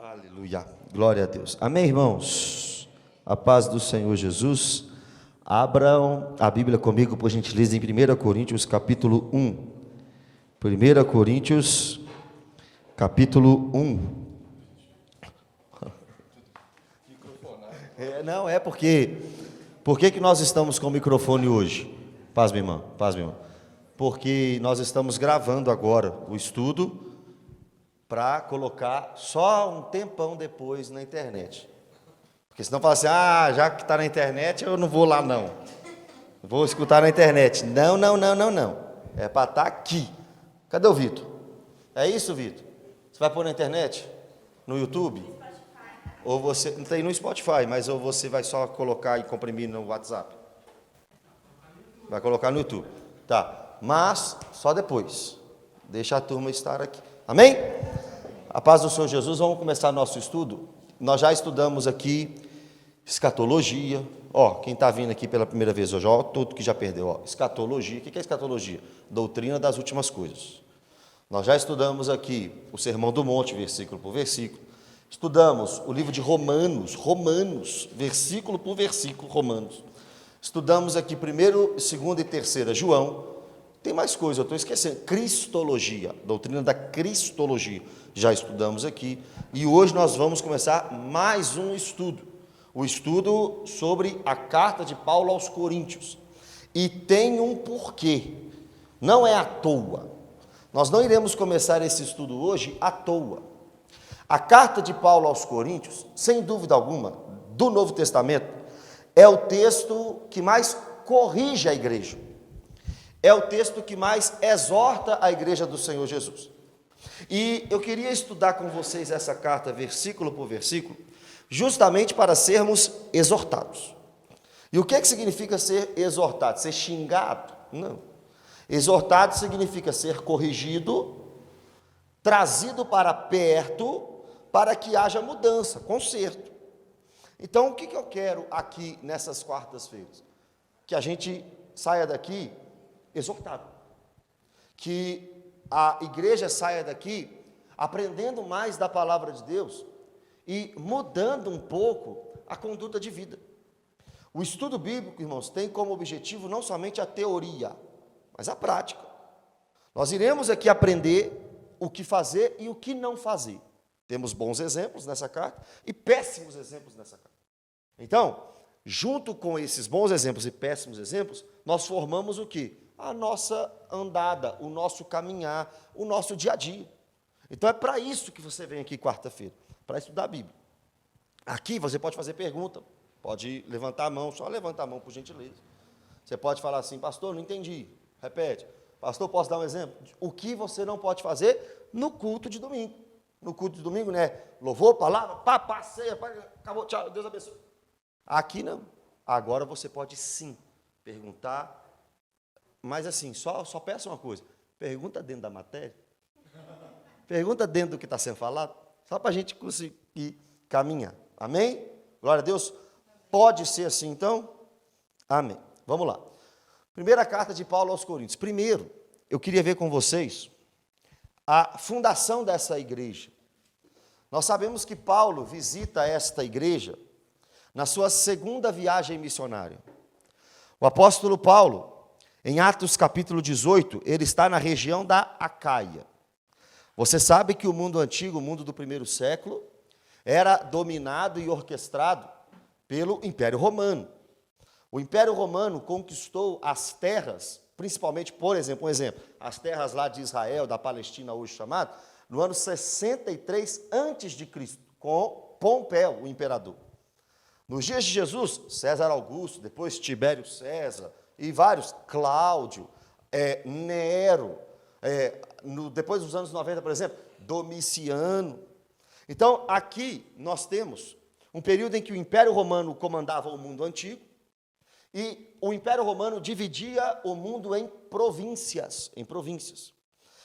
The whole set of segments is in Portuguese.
Aleluia, glória a Deus. Amém, irmãos? A paz do Senhor Jesus. Abram a Bíblia comigo, por gentileza, em 1 Coríntios, capítulo 1. 1 Coríntios, capítulo 1. Não, é porque... Por que nós estamos com o microfone hoje? Paz, minha irmã, paz, minha irmã. Porque nós estamos gravando agora o estudo para colocar só um tempão depois na internet. Porque senão fala assim, já que está na internet, eu não vou lá não. Vou escutar na internet. Não. É para estar aqui. Cadê o Vitor? É isso, Vitor? Você vai pôr na internet? No YouTube? Ou você, não tem no Spotify, mas ou você vai só colocar e comprimir no WhatsApp? Vai colocar no YouTube. Tá, mas só depois. Deixa a turma estar aqui. Amém? A paz do Senhor Jesus, vamos começar nosso estudo. Nós já estudamos aqui escatologia. Quem está vindo aqui pela primeira vez hoje, tudo que já perdeu. Escatologia, o que é escatologia? Doutrina das últimas coisas. Nós já estudamos aqui o Sermão do Monte, versículo por versículo. Estudamos o livro de Romanos, versículo por versículo, Romanos. Estudamos aqui 1º, 2º e 3º João. Tem mais coisa, eu estou esquecendo. Cristologia, doutrina da Cristologia. Já estudamos aqui. E hoje nós vamos começar mais um estudo. O estudo sobre a carta de Paulo aos Coríntios. E tem um porquê. Não é à toa. Nós não iremos começar esse estudo hoje à toa. A carta de Paulo aos Coríntios, sem dúvida alguma, do Novo Testamento, é o texto que mais corrige a igreja. É o texto que mais exorta a igreja do Senhor Jesus. E eu queria estudar com vocês essa carta, versículo por versículo, justamente para sermos exortados. E o que significa ser exortado? Ser xingado? Não. Exortado significa ser corrigido, trazido para perto, para que haja mudança, conserto. Então, o que eu quero aqui nessas quartas-feiras? Que a gente saia daqui exortado. Que a igreja saia daqui aprendendo mais da palavra de Deus e mudando um pouco a conduta de vida. O estudo bíblico, irmãos, tem como objetivo não somente a teoria, mas a prática. Nós iremos aqui aprender o que fazer e o que não fazer. Temos bons exemplos nessa carta e péssimos exemplos nessa carta. Então, junto com esses bons exemplos e péssimos exemplos, nós formamos o quê? A nossa andada, o nosso caminhar, o nosso dia a dia. Então é para isso que você vem aqui quarta-feira, para estudar a Bíblia. Aqui você pode fazer pergunta, pode levantar a mão, só levanta a mão por gentileza. Você pode falar assim, pastor, não entendi, repete. Pastor, posso dar um exemplo? O que você não pode fazer no culto de domingo. No culto de domingo, né? Louvor, palavra, passeia, acabou, tchau, Deus abençoe. Aqui não. Agora você pode sim perguntar. Mas assim, só peça uma coisa, pergunta dentro da matéria, pergunta dentro do que está sendo falado, só para a gente conseguir caminhar, amém? Glória a Deus, pode ser assim então? Amém, vamos lá. Primeira carta de Paulo aos Coríntios. Primeiro, eu queria ver com vocês a fundação dessa igreja. Nós sabemos que Paulo visita esta igreja na sua segunda viagem missionária. O apóstolo Paulo, em Atos capítulo 18, ele está na região da Acaia. Você sabe que o mundo antigo, o mundo do primeiro século, era dominado e orquestrado pelo Império Romano. O Império Romano conquistou as terras, principalmente, por exemplo, as terras lá de Israel, da Palestina hoje chamada, no ano 63 a.C., com Pompeu, o imperador. Nos dias de Jesus, César Augusto, depois Tibério César, e vários, Cláudio, Nero, depois dos anos 90, por exemplo, Domiciano. Então, aqui nós temos um período em que o Império Romano comandava o mundo antigo, e o Império Romano dividia o mundo em províncias.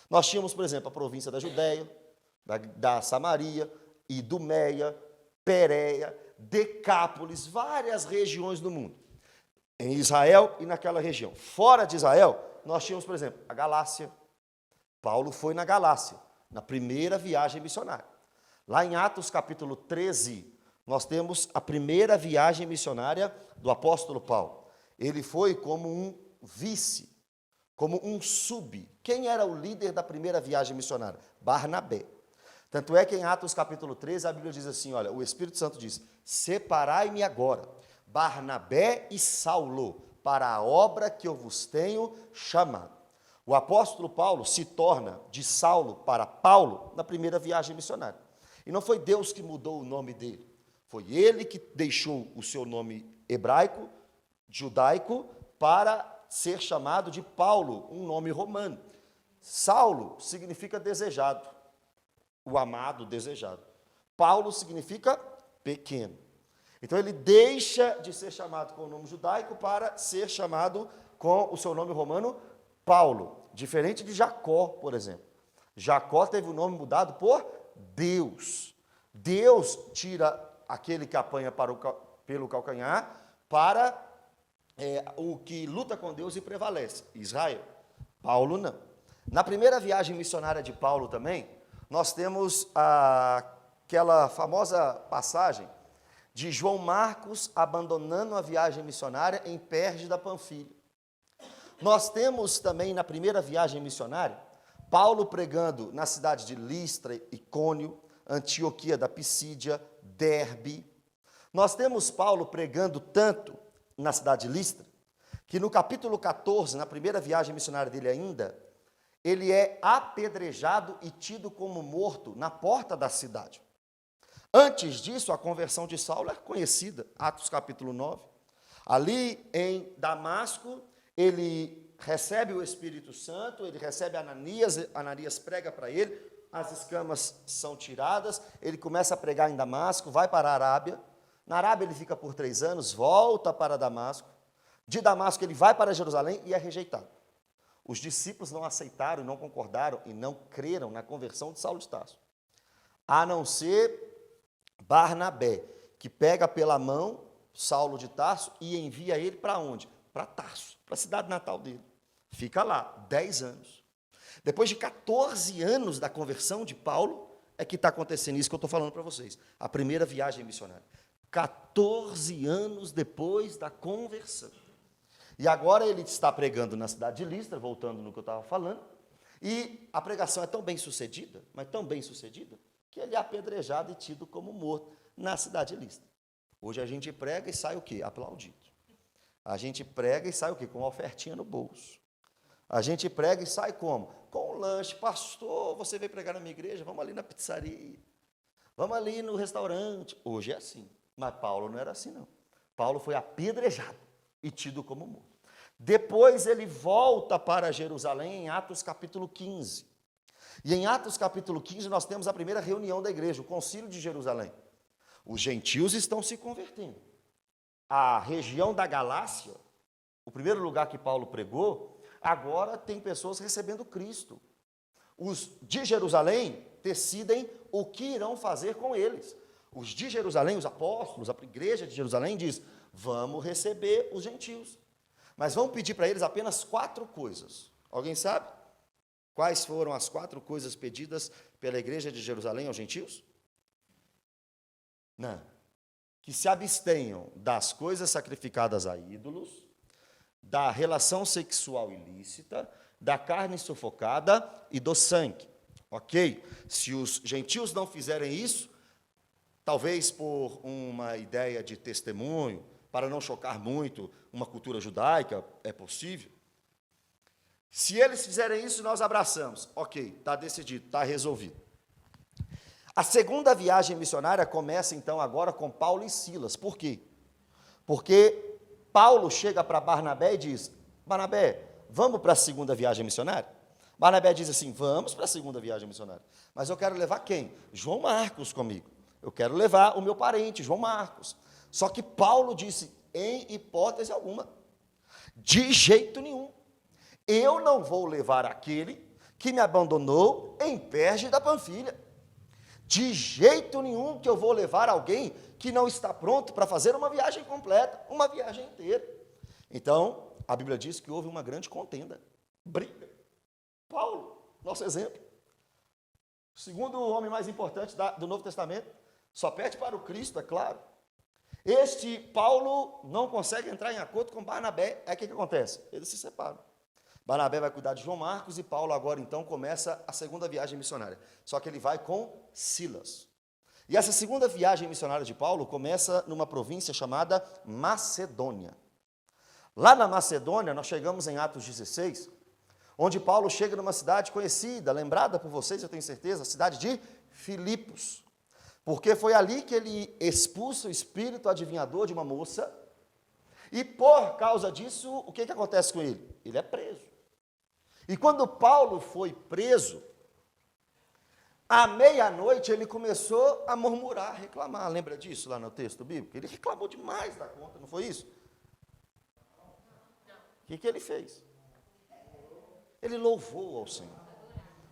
Nós tínhamos, por exemplo, a província da Judéia, da Samaria, Idumeia, Pérea, Decápolis, várias regiões do mundo. Em Israel e naquela região. Fora de Israel, nós tínhamos, por exemplo, a Galácia. Paulo foi na Galácia, na primeira viagem missionária. Lá em Atos capítulo 13, nós temos a primeira viagem missionária do apóstolo Paulo. Ele foi como um vice, como um sub. Quem era o líder da primeira viagem missionária? Barnabé. Tanto é que em Atos capítulo 13, a Bíblia diz assim, olha, o Espírito Santo diz, separai-me agora, Barnabé e Saulo, para a obra que eu vos tenho chamado. O apóstolo Paulo se torna de Saulo para Paulo na primeira viagem missionária. E não foi Deus que mudou o nome dele, foi ele que deixou o seu nome hebraico, judaico, para ser chamado de Paulo, um nome romano. Saulo significa desejado, o amado desejado. Paulo significa pequeno. Então ele deixa de ser chamado com o nome judaico para ser chamado com o seu nome romano, Paulo. Diferente de Jacó, por exemplo. Jacó teve o nome mudado por Deus. Deus tira aquele que apanha pelo calcanhar para o que luta com Deus e prevalece, Israel. Paulo não. Na primeira viagem missionária de Paulo também, nós temos aquela famosa passagem de João Marcos abandonando a viagem missionária em Perge da Panfilha. Nós temos também na primeira viagem missionária, Paulo pregando na cidade de Listra, Icônio, Antioquia da Pisídia, Derbe. Nós temos Paulo pregando tanto na cidade de Listra, que no capítulo 14, na primeira viagem missionária dele ainda, ele é apedrejado e tido como morto na porta da cidade. Antes disso, a conversão de Saulo é conhecida, Atos capítulo 9. Ali em Damasco, ele recebe o Espírito Santo, ele recebe Ananias, Ananias prega para ele, as escamas são tiradas, ele começa a pregar em Damasco, vai para a Arábia. Na Arábia ele fica por 3 anos, volta para Damasco. De Damasco ele vai para Jerusalém e é rejeitado. Os discípulos não aceitaram, não concordaram e não creram na conversão de Saulo de Tarso. A não ser Barnabé, que pega pela mão Saulo de Tarso e envia ele para onde? Para Tarso, para a cidade natal dele. Fica lá, 10 anos. Depois de 14 anos da conversão de Paulo, é que está acontecendo isso que eu estou falando para vocês. A primeira viagem missionária. 14 anos depois da conversão. E agora ele está pregando na cidade de Listra, voltando no que eu estava falando, e a pregação é tão bem sucedida, mas tão bem sucedida, que ele é apedrejado e tido como morto na cidade de Listra. Hoje a gente prega e sai o quê? Aplaudido. A gente prega e sai o quê? Com uma ofertinha no bolso. A gente prega e sai como? Com um lanche. Pastor, você veio pregar na minha igreja? Vamos ali na pizzaria. Vamos ali no restaurante. Hoje é assim. Mas Paulo não era assim, não. Paulo foi apedrejado e tido como morto. Depois ele volta para Jerusalém em Atos capítulo 15. E em Atos capítulo 15 nós temos a primeira reunião da igreja, o concílio de Jerusalém. Os gentios estão se convertendo. A região da Galácia, o primeiro lugar que Paulo pregou, agora tem pessoas recebendo Cristo. Os de Jerusalém decidem o que irão fazer com eles. Os de Jerusalém, os apóstolos, a igreja de Jerusalém diz, vamos receber os gentios. Mas vamos pedir para eles apenas 4 coisas. Alguém sabe? Quais foram as 4 coisas pedidas pela igreja de Jerusalém aos gentios? Não. Que se abstenham das coisas sacrificadas a ídolos, da relação sexual ilícita, da carne sufocada e do sangue. Ok? Se os gentios não fizerem isso, talvez por uma ideia de testemunho, para não chocar muito uma cultura judaica, é possível. Se eles fizerem isso, nós abraçamos. Ok, está decidido, está resolvido. A segunda viagem missionária começa, então, agora com Paulo e Silas. Por quê? Porque Paulo chega para Barnabé e diz, Barnabé, vamos para a segunda viagem missionária? Barnabé diz assim, vamos para a segunda viagem missionária. Mas eu quero levar quem? João Marcos comigo. Eu quero levar o meu parente, João Marcos. Só que Paulo disse, em hipótese alguma, de jeito nenhum, eu não vou levar aquele que me abandonou em Perge da Panfilha. De jeito nenhum que eu vou levar alguém que não está pronto para fazer uma viagem completa, uma viagem inteira. Então, a Bíblia diz que houve uma grande contenda, briga. Paulo, nosso exemplo, O segundo homem mais importante do Novo Testamento, só perde para o Cristo, é claro. Este Paulo não consegue entrar em acordo com Barnabé. Aí o que acontece? Eles se separam. Barnabé vai cuidar de João Marcos e Paulo agora então começa a segunda viagem missionária. Só que ele vai com Silas. E essa segunda viagem missionária de Paulo começa numa província chamada Macedônia. Lá na Macedônia, nós chegamos em Atos 16, onde Paulo chega numa cidade conhecida, lembrada por vocês, eu tenho certeza, a cidade de Filipos. Porque foi ali que ele expulsa o espírito adivinhador de uma moça, e por causa disso, o que acontece com ele? Ele é preso. E quando Paulo foi preso, à meia-noite ele começou a murmurar, a reclamar. Lembra disso lá no texto bíblico? Ele reclamou demais da conta, não foi isso? O que ele fez? Ele louvou ao Senhor.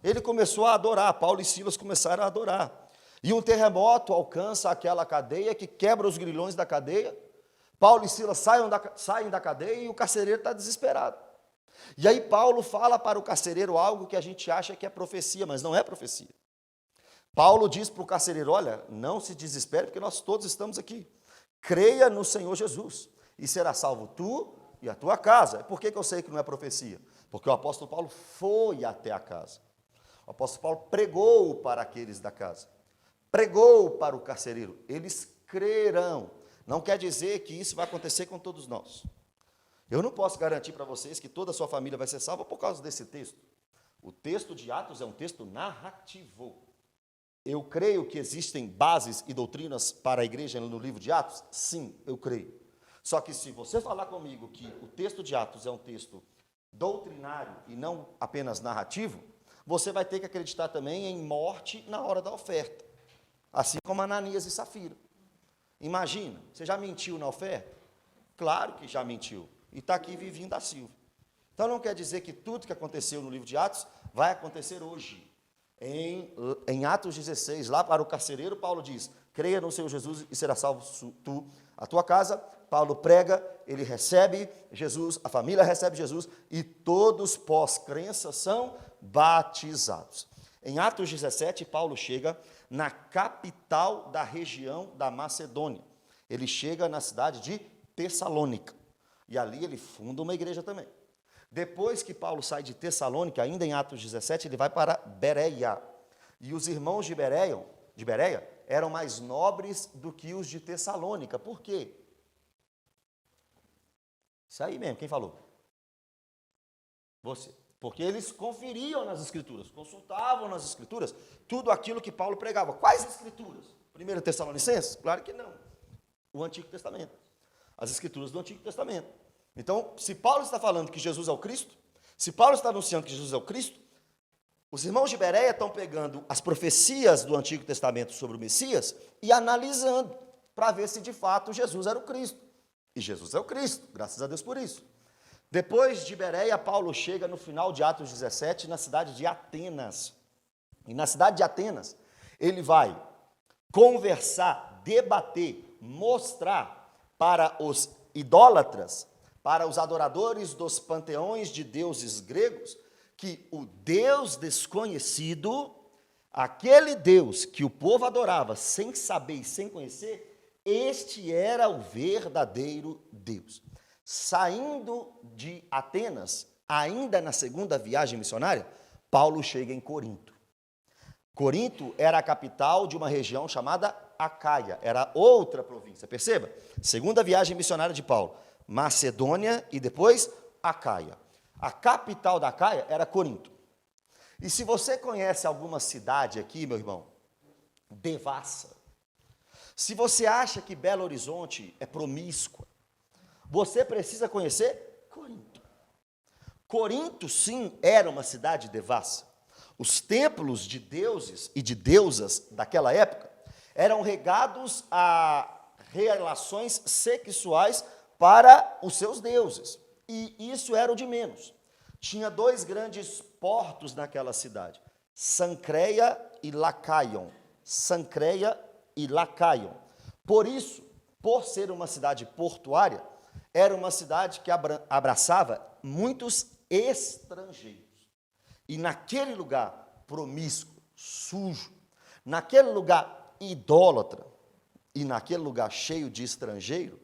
Ele começou a adorar, Paulo e Silas começaram a adorar. E um terremoto alcança aquela cadeia, que quebra os grilhões da cadeia. Paulo e Silas saem da cadeia e o carcereiro está desesperado. E aí Paulo fala para o carcereiro algo que a gente acha que é profecia, mas não é profecia. Paulo diz para o carcereiro, olha, não se desespere, porque nós todos estamos aqui. Creia no Senhor Jesus, e será salvo tu e a tua casa. Por que eu sei que não é profecia? Porque o apóstolo Paulo foi até a casa. O apóstolo Paulo pregou para aqueles da casa. Pregou para o carcereiro. Eles crerão. Não quer dizer que isso vai acontecer com todos nós. Eu não posso garantir para vocês que toda a sua família vai ser salva por causa desse texto. O texto de Atos é um texto narrativo. Eu creio que existem bases e doutrinas para a igreja no livro de Atos? Sim, eu creio. Só que se você falar comigo que o texto de Atos é um texto doutrinário e não apenas narrativo, você vai ter que acreditar também em morte na hora da oferta. Assim como Ananias e Safira. Imagina, você já mentiu na oferta? Claro que já mentiu. E está aqui Vivinho da Silva. Então não quer dizer que tudo que aconteceu no livro de Atos vai acontecer hoje. Em Atos 16, lá para o carcereiro, Paulo diz, creia no Senhor Jesus e será salvo tu, a tua casa. Paulo prega, ele recebe Jesus, a família recebe Jesus e todos pós-crença são batizados. Em Atos 17, Paulo chega na capital da região da Macedônia. Ele chega na cidade de Tessalônica. E ali ele funda uma igreja também. Depois que Paulo sai de Tessalônica, ainda em Atos 17, ele vai para Bereia. E os irmãos de Bereia eram mais nobres do que os de Tessalônica. Por quê? Isso aí mesmo, quem falou? Você. Porque eles conferiam nas Escrituras, consultavam nas Escrituras tudo aquilo que Paulo pregava. Quais Escrituras? 1 Tessalonicenses? Claro que não. O Antigo Testamento. As Escrituras do Antigo Testamento. Então, se Paulo está falando que Jesus é o Cristo, se Paulo está anunciando que Jesus é o Cristo, os irmãos de Bereia estão pegando as profecias do Antigo Testamento sobre o Messias e analisando para ver se de fato Jesus era o Cristo. E Jesus é o Cristo, graças a Deus por isso. Depois de Bereia, Paulo chega no final de Atos 17, na cidade de Atenas. E na cidade de Atenas, ele vai conversar, debater, mostrar para os idólatras, para os adoradores dos panteões de deuses gregos, que o Deus desconhecido, aquele Deus que o povo adorava sem saber e sem conhecer, este era o verdadeiro Deus. Saindo de Atenas, ainda na segunda viagem missionária, Paulo chega em Corinto. Corinto era a capital de uma região chamada Acaia, era outra província, perceba? Segunda viagem missionária de Paulo, Macedônia e depois Acaia. A capital da Acaia era Corinto. E se você conhece alguma cidade aqui, meu irmão, devassa. Se você acha que Belo Horizonte é promíscua, você precisa conhecer Corinto. Corinto, sim, era uma cidade devassa. Os templos de deuses e de deusas daquela época eram regados a relações sexuais para os seus deuses. E isso era o de menos. Tinha dois grandes portos naquela cidade, Sancreia e Lacaion. Sancreia e Lacaion. Por isso, por ser uma cidade portuária, era uma cidade que abraçava muitos estrangeiros. E naquele lugar promíscuo, sujo. Naquele lugar idólatra e naquele lugar cheio de estrangeiro,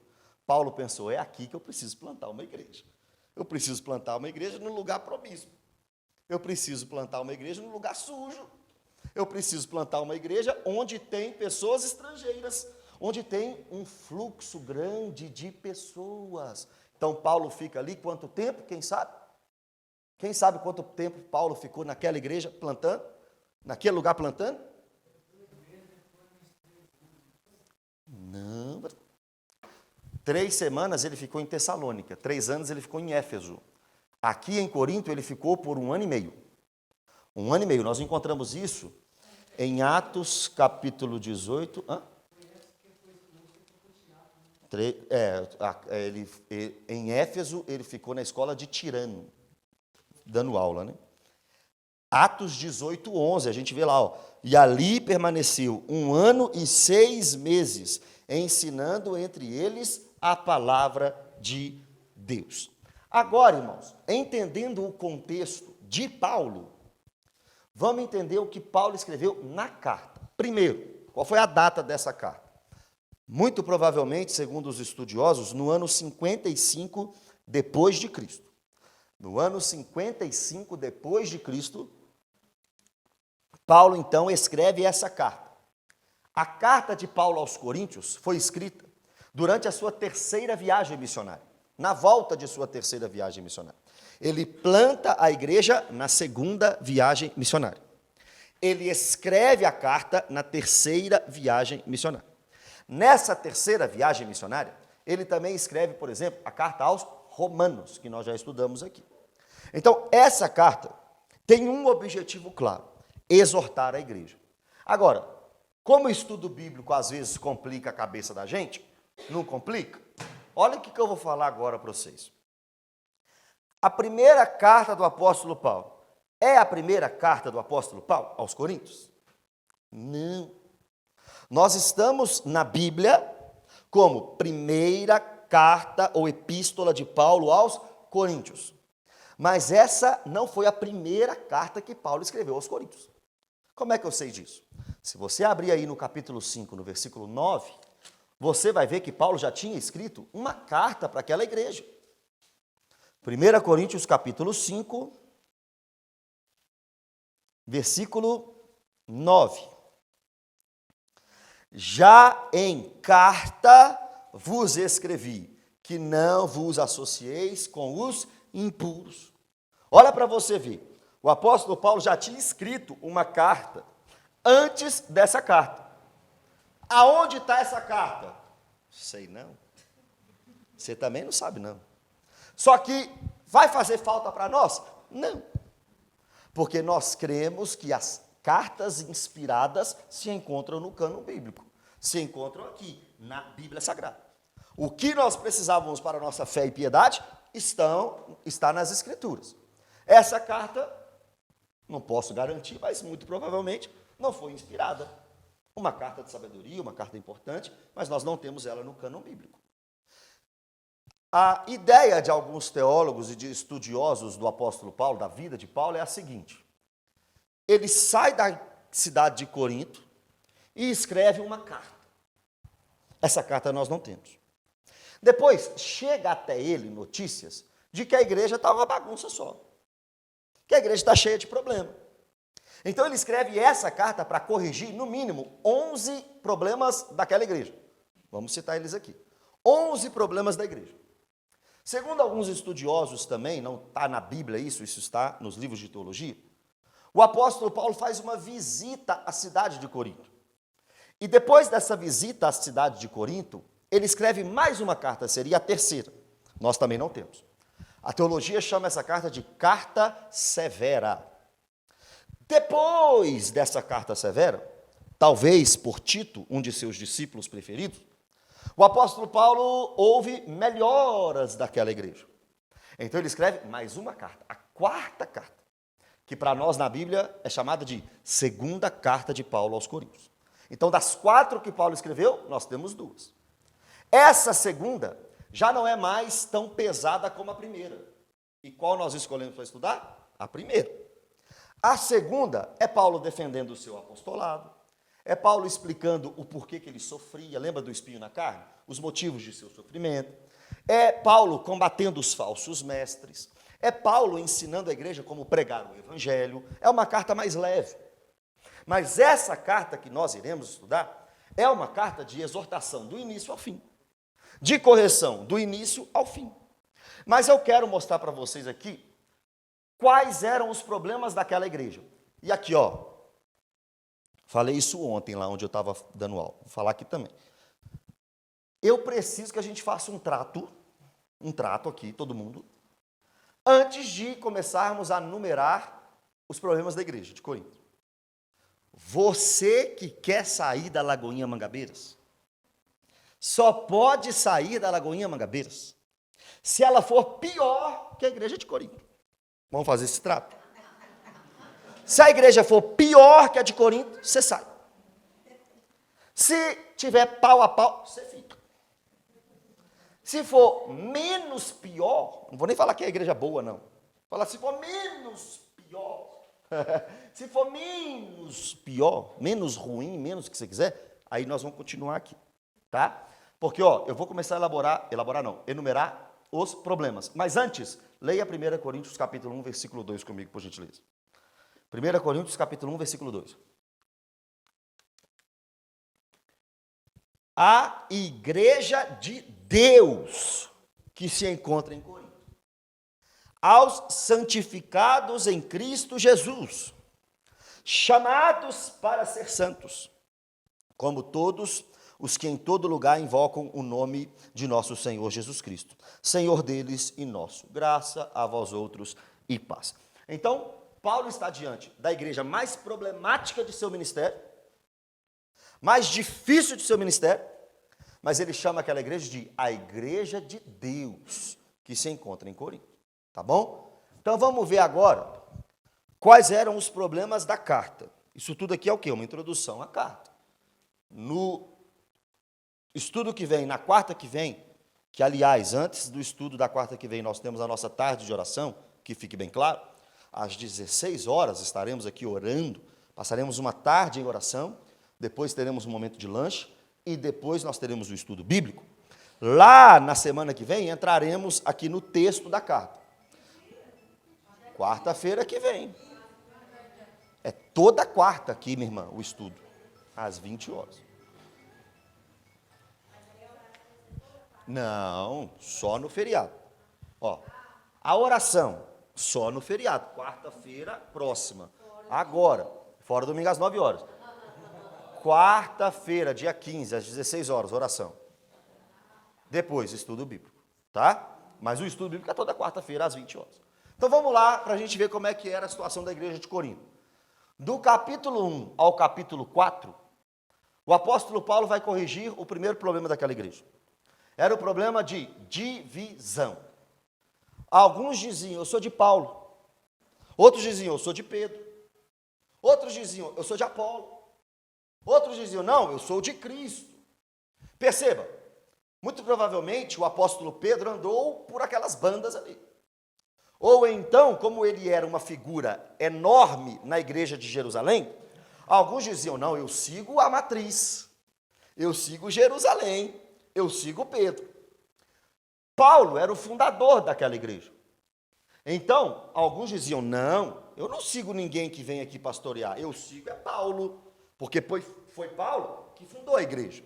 Paulo pensou, é aqui que eu preciso plantar uma igreja. Eu preciso plantar uma igreja no lugar promíscuo. Eu preciso plantar uma igreja no lugar sujo. Eu preciso plantar uma igreja onde tem pessoas estrangeiras, onde tem um fluxo grande de pessoas. Então, Paulo fica ali quanto tempo? Quem sabe? Quem sabe quanto tempo Paulo ficou naquela igreja plantando? Naquele lugar plantando? Não. 3 semanas ele ficou em Tessalônica, 3 anos ele ficou em Éfeso. Aqui em Corinto ele ficou por 1 ano e meio. 1 ano e meio. Nós encontramos isso em Atos capítulo 18. Em Éfeso ele ficou na escola de Tirano, dando aula, né? Atos 18, 11, a gente vê lá, ó, e ali permaneceu 1 ano e 6 meses, ensinando entre eles a palavra de Deus. Agora, irmãos, entendendo o contexto de Paulo, vamos entender o que Paulo escreveu na carta. Primeiro, qual foi a data dessa carta? Muito provavelmente, segundo os estudiosos, no ano 55 depois de Cristo. No ano 55 depois de Cristo, Paulo então escreve essa carta. A carta de Paulo aos Coríntios foi escrita durante a sua 3ª viagem missionária, na volta de sua 3ª viagem missionária. Ele planta a igreja na 2ª viagem missionária. Ele escreve a carta na 3ª viagem missionária. Nessa 3ª viagem missionária, ele também escreve, por exemplo, a carta aos Romanos, que nós já estudamos aqui. Então, essa carta tem um objetivo claro: exortar a igreja. Agora, como o estudo bíblico às vezes complica a cabeça da gente, não complica? Olha o que eu vou falar agora para vocês. A primeira carta do apóstolo Paulo é a primeira carta do apóstolo Paulo aos Coríntios? Não. Nós estamos na Bíblia como primeira carta ou epístola de Paulo aos Coríntios. Mas essa não foi a primeira carta que Paulo escreveu aos Coríntios. Como é que eu sei disso? Se você abrir aí no capítulo 5, no versículo 9, você vai ver que Paulo já tinha escrito uma carta para aquela igreja. 1 Coríntios capítulo 5, versículo 9. Já em carta vos escrevi, que não vos associeis com os impuros. Olha para você ver, o apóstolo Paulo já tinha escrito uma carta antes dessa carta. Aonde está essa carta? Sei não. Você também não sabe não. Só que vai fazer falta para nós? Não. Porque nós cremos que as cartas inspiradas se encontram no cânon bíblico. Se encontram aqui, na Bíblia Sagrada. O que nós precisávamos para a nossa fé e piedade está nas Escrituras. Essa carta, não posso garantir, mas muito provavelmente não foi inspirada. Uma carta de sabedoria, uma carta importante, mas nós não temos ela no cânon bíblico. A ideia de alguns teólogos e de estudiosos do apóstolo Paulo, da vida de Paulo, é a seguinte: ele sai da cidade de Corinto e escreve uma carta. Essa carta nós não temos. Depois, chega até ele notícias de que a igreja está uma bagunça só, que a igreja está cheia de problema. Então ele escreve essa carta para corrigir, no mínimo, 11 problemas daquela igreja. Vamos citar eles aqui. 11 problemas da igreja. Segundo alguns estudiosos também, não está na Bíblia isso está nos livros de teologia, o apóstolo Paulo faz uma visita à cidade de Corinto. E depois dessa visita à cidade de Corinto, ele escreve mais uma carta, seria a 3ª. Nós também não temos. A teologia chama essa carta de carta severa. Depois dessa carta severa, talvez por Tito, um de seus discípulos preferidos, o apóstolo Paulo ouve melhoras daquela igreja. Então ele escreve mais uma carta, a 4ª carta, que para nós na Bíblia é chamada de 2ª carta de Paulo aos Coríntios. Então das 4 que Paulo escreveu, nós temos 2. Essa segunda já não é mais tão pesada como a primeira. E qual nós escolhemos para estudar? A primeira. A segunda é Paulo defendendo o seu apostolado, é Paulo explicando o porquê que ele sofria, lembra do espinho na carne? Os motivos de seu sofrimento. É Paulo combatendo os falsos mestres, é Paulo ensinando a igreja como pregar o evangelho, é uma carta mais leve. Mas essa carta que nós iremos estudar é uma carta de exortação do início ao fim, de correção do início ao fim. Mas eu quero mostrar para vocês aqui quais eram os problemas daquela igreja. E aqui, ó, falei isso ontem lá onde eu estava dando aula, vou falar aqui também. Eu preciso que a gente faça um trato aqui, todo mundo, antes de começarmos a numerar os problemas da igreja de Corinto. Você que quer sair da Lagoinha Mangabeiras, só pode sair da Lagoinha Mangabeiras se ela for pior que a igreja de Corinto. Vamos fazer esse trato? Se a igreja for pior que a de Corinto, você sai. Se tiver pau a pau, você fica. Se for menos pior, não vou nem falar que é a igreja boa, não. Falar se for menos pior, se for menos pior, menos ruim, menos o que você quiser, aí nós vamos continuar aqui, tá? Porque, ó, eu vou começar a enumerar os problemas. Mas antes, leia 1 Coríntios capítulo 1, versículo 2 comigo, por gentileza. 1 Coríntios capítulo 1, versículo 2. A igreja de Deus que se encontra em Corinto. Aos santificados em Cristo Jesus, chamados para ser santos, como todos os que em todo lugar invocam o nome de nosso Senhor Jesus Cristo, Senhor deles e nosso. Graça a vós outros e paz. Então, Paulo está diante da igreja mais problemática de seu ministério, mais difícil de seu ministério, mas ele chama aquela igreja de a igreja de Deus, que se encontra em Corinto. Tá bom? Então vamos ver agora quais eram os problemas da carta. Isso tudo aqui é o quê? Uma introdução à carta. No estudo que vem, na quarta que vem, que aliás, antes do estudo da quarta que vem, nós temos a nossa tarde de oração, que fique bem claro, às 16 horas estaremos aqui orando, passaremos uma tarde em oração, depois teremos um momento de lanche, e depois nós teremos o estudo bíblico. Lá na semana que vem, entraremos aqui no texto da carta. Quarta-feira que vem. É toda quarta aqui, minha irmã, o estudo, às 20 horas. Não, só no feriado. Ó, a oração, só no feriado. Quarta-feira próxima. Agora, fora domingo às 9 horas. Quarta-feira, dia 15, às 16 horas, oração. Depois, estudo bíblico, tá? Mas o estudo bíblico é toda quarta-feira, às 20 horas. Então vamos lá, para a gente ver como é que era a situação da igreja de Corinto. Do capítulo 1 ao capítulo 4, o apóstolo Paulo vai corrigir o primeiro problema daquela igreja. Era o problema de divisão. Alguns diziam, eu sou de Paulo. Outros diziam, eu sou de Pedro. Outros diziam, eu sou de Apolo. Outros diziam, não, eu sou de Cristo. Perceba, muito provavelmente o apóstolo Pedro andou por aquelas bandas ali. Ou então, como ele era uma figura enorme na igreja de Jerusalém, alguns diziam, não, eu sigo a matriz, eu sigo Jerusalém, eu sigo Pedro. Paulo era o fundador daquela igreja. Então, alguns diziam, não, eu não sigo ninguém que vem aqui pastorear, eu sigo é Paulo, porque foi Paulo que fundou a igreja.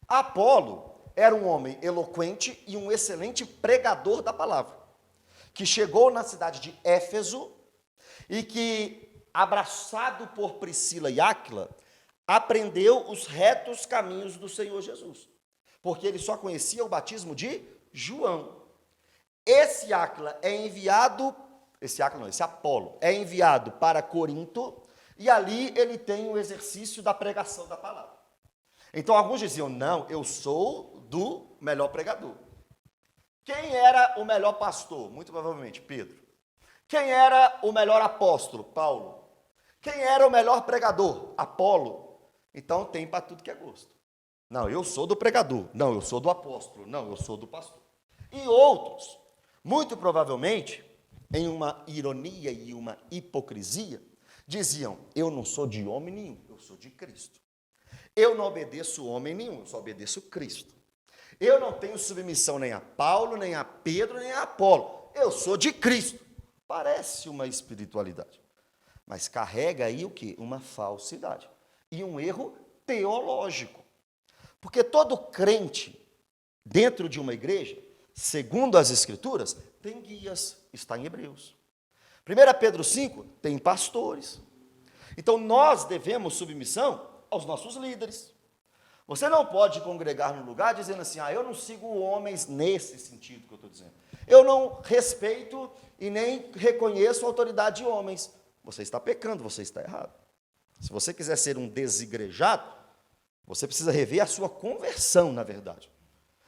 Apolo era um homem eloquente e um excelente pregador da palavra, que chegou na cidade de Éfeso e que, abraçado por Priscila e Áquila, aprendeu os retos caminhos do Senhor Jesus, porque ele só conhecia o batismo de João. Esse Apolo é enviado para Corinto, e ali ele tem o exercício da pregação da palavra. Então alguns diziam, não, eu sou do melhor pregador. Quem era o melhor pastor? Muito provavelmente Pedro. Quem era o melhor apóstolo? Paulo. Quem era o melhor pregador? Apolo. Então tem para tudo que é gosto. Não, eu sou do pregador. Não, eu sou do apóstolo. Não, eu sou do pastor. E outros, muito provavelmente, em uma ironia e uma hipocrisia, diziam, eu não sou de homem nenhum, eu sou de Cristo. Eu não obedeço homem nenhum, eu só obedeço Cristo. Eu não tenho submissão nem a Paulo, nem a Pedro, nem a Apolo. Eu sou de Cristo. Parece uma espiritualidade, mas carrega aí o quê? Uma falsidade e um erro teológico. Porque todo crente dentro de uma igreja, segundo as Escrituras, tem guias, está em Hebreus. 1 Pedro 5 tem pastores. Então nós devemos submissão aos nossos líderes. Você não pode congregar num lugar dizendo assim, eu não sigo homens nesse sentido que eu estou dizendo. Eu não respeito e nem reconheço a autoridade de homens. Você está pecando, você está errado. Se você quiser ser um desigrejado, você precisa rever a sua conversão, na verdade.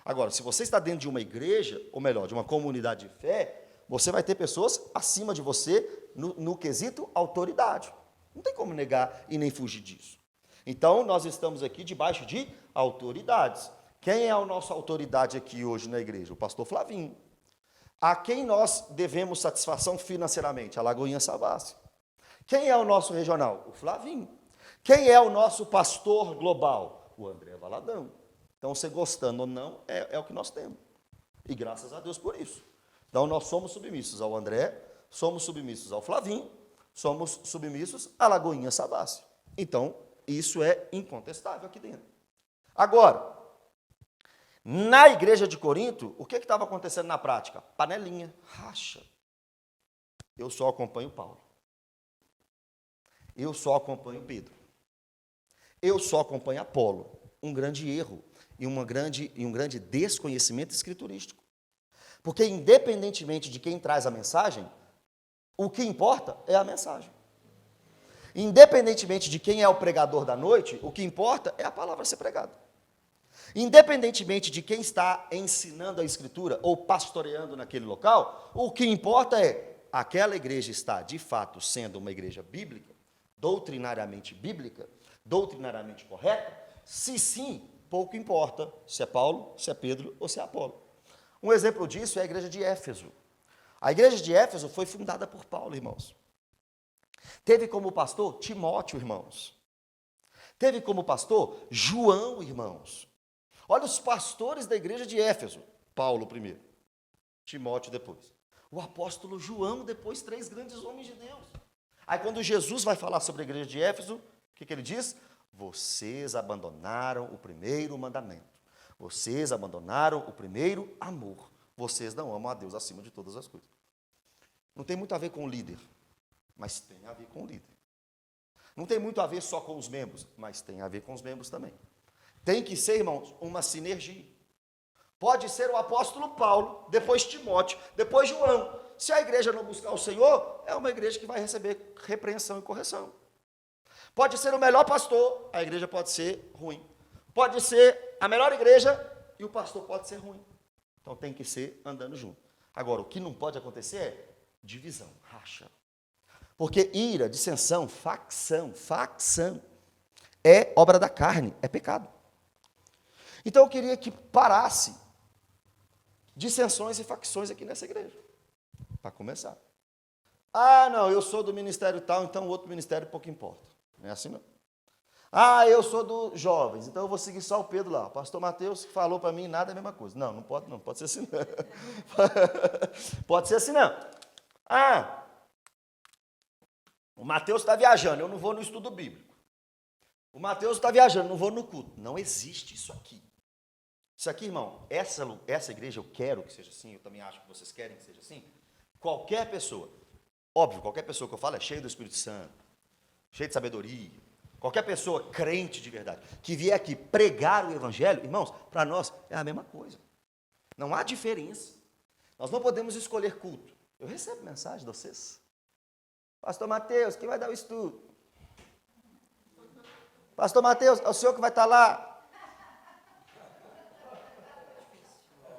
Agora, se você está dentro de uma igreja, ou melhor, de uma comunidade de fé, você vai ter pessoas acima de você no quesito autoridade. Não tem como negar e nem fugir disso. Então, nós estamos aqui debaixo de autoridades. Quem é a nossa autoridade aqui hoje na igreja? O pastor Flavinho. A quem nós devemos satisfação financeiramente? A Lagoinha Savassi. Quem é o nosso regional? O Flavinho. Quem é o nosso pastor global? O André Valadão. Então, você gostando ou não, é o que nós temos. E graças a Deus por isso. Então, nós somos submissos ao André, somos submissos ao Flavinho, somos submissos à Lagoinha Savassi. Então, isso é incontestável aqui dentro. Agora, na igreja de Corinto, o que estava acontecendo na prática? Panelinha, racha. Eu só acompanho Paulo. Eu só acompanho Pedro. Eu só acompanho Apolo. Um grande erro e um grande desconhecimento escriturístico. Porque independentemente de quem traz a mensagem, o que importa é a mensagem. Independentemente de quem é o pregador da noite, o que importa é a palavra ser pregada. Independentemente de quem está ensinando a Escritura ou pastoreando naquele local, o que importa é aquela igreja está, de fato, sendo uma igreja bíblica, doutrinariamente correta. Se sim, pouco importa se é Paulo, se é Pedro ou se é Apolo. Um exemplo disso é a igreja de Éfeso. A igreja de Éfeso foi fundada por Paulo, irmãos. Teve como pastor Timóteo, irmãos. Teve como pastor João, irmãos. Olha os pastores da igreja de Éfeso. Paulo primeiro, Timóteo depois. O apóstolo João depois, 3 grandes homens de Deus. Aí quando Jesus vai falar sobre a igreja de Éfeso, o que ele diz? Vocês abandonaram o primeiro mandamento. Vocês abandonaram o primeiro amor. Vocês não amam a Deus acima de todas as coisas. Não tem muito a ver com o líder, mas tem a ver com o líder. Não tem muito a ver só com os membros, mas tem a ver com os membros também. Tem que ser, irmãos, uma sinergia. Pode ser o apóstolo Paulo, depois Timóteo, depois João. Se a igreja não buscar o Senhor, é uma igreja que vai receber repreensão e correção. Pode ser o melhor pastor, a igreja pode ser ruim. Pode ser a melhor igreja e o pastor pode ser ruim. Então tem que ser andando junto. Agora, o que não pode acontecer é divisão, racha. Porque ira, dissensão, facção é obra da carne, é pecado. Então eu queria que parasse dissensões e facções aqui nessa igreja. Para começar. Não, eu sou do ministério tal, então o outro ministério pouco importa. Não é assim não. Eu sou dos jovens, então eu vou seguir só o Pedro lá. O pastor Mateus que falou para mim, nada é a mesma coisa. Não pode ser assim não. Pode ser assim não. O Mateus está viajando, eu não vou no estudo bíblico. O Mateus está viajando, não vou no culto. Não existe isso aqui. Isso aqui, irmão, essa igreja eu quero que seja assim, eu também acho que vocês querem que seja assim. Qualquer pessoa, óbvio, qualquer pessoa que eu falo é cheia do Espírito Santo, cheia de sabedoria, qualquer pessoa crente de verdade, que vier aqui pregar o evangelho, irmãos, para nós é a mesma coisa. Não há diferença. Nós não podemos escolher culto. Eu recebo mensagem de vocês. Pastor Mateus, quem vai dar o estudo? Pastor Mateus, é o senhor que vai estar lá.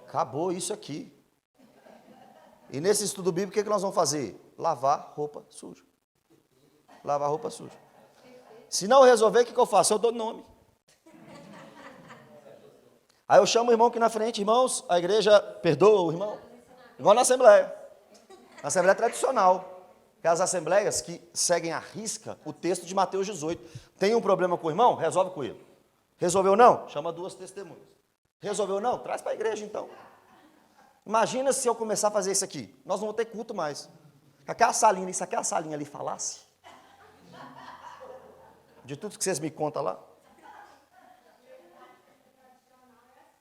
Acabou isso aqui. E nesse estudo bíblico, o que nós vamos fazer? Lavar roupa suja. Lavar roupa suja. Se não resolver, o que eu faço? Eu dou nome. Aí eu chamo o irmão aqui na frente, irmãos, a igreja perdoa o irmão. Igual na Assembleia. Na Assembleia tradicional. Aquelas assembleias que seguem à risca o texto de Mateus 18. Tem um problema com o irmão? Resolve com ele. Resolveu não? Chama 2 testemunhas. Resolveu não? Traz para a igreja então. Imagina se eu começar a fazer isso aqui. Nós não vamos ter culto mais. Se aquela salinha ali falasse, de tudo que vocês me contam lá.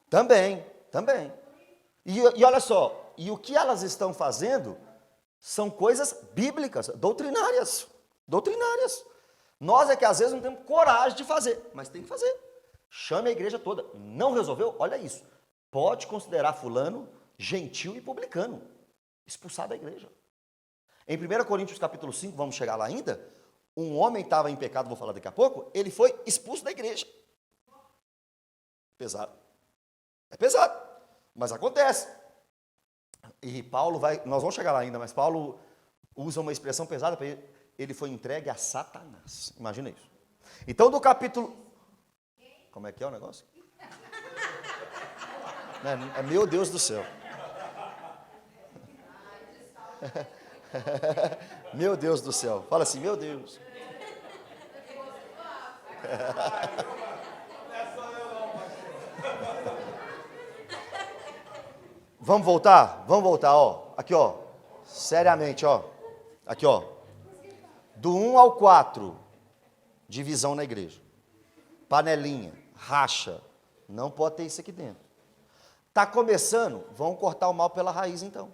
Também. E olha só, e o que elas estão fazendo são coisas bíblicas, doutrinárias. Nós é que às vezes não temos coragem de fazer, mas tem que fazer. Chame a igreja toda. Não resolveu? Olha isso. Pode considerar fulano gentil e publicano, expulsado da igreja. Em 1 Coríntios capítulo 5, vamos chegar lá ainda, um homem estava em pecado, vou falar daqui a pouco, ele foi expulso da igreja. Pesado. É pesado, mas acontece. E Paulo nós vamos chegar lá ainda, mas Paulo usa uma expressão pesada para ele foi entregue a Satanás. Imagina isso. Então do capítulo... Como é que é o negócio? É meu Deus do céu. Meu Deus do céu. Fala assim, meu Deus. Vamos voltar, ó. Aqui, ó. Seriamente, ó. Aqui, ó. Do 1 ao 4, divisão na igreja. Panelinha, racha. Não pode ter isso aqui dentro. Está começando, vão cortar o mal pela raiz então.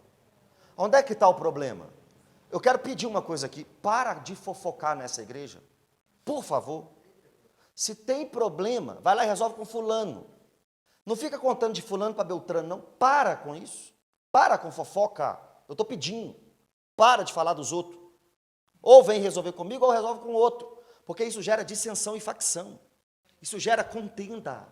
Onde é que está o problema? Eu quero pedir uma coisa aqui. Para de fofocar nessa igreja. Por favor. Se tem problema, vai lá e resolve com fulano. Não fica contando de fulano para Beltrano, não. Para com isso. Para com fofoca. Eu estou pedindo. Para de falar dos outros. Ou vem resolver comigo ou resolve com o outro. Porque isso gera dissensão e facção. Isso gera contenda.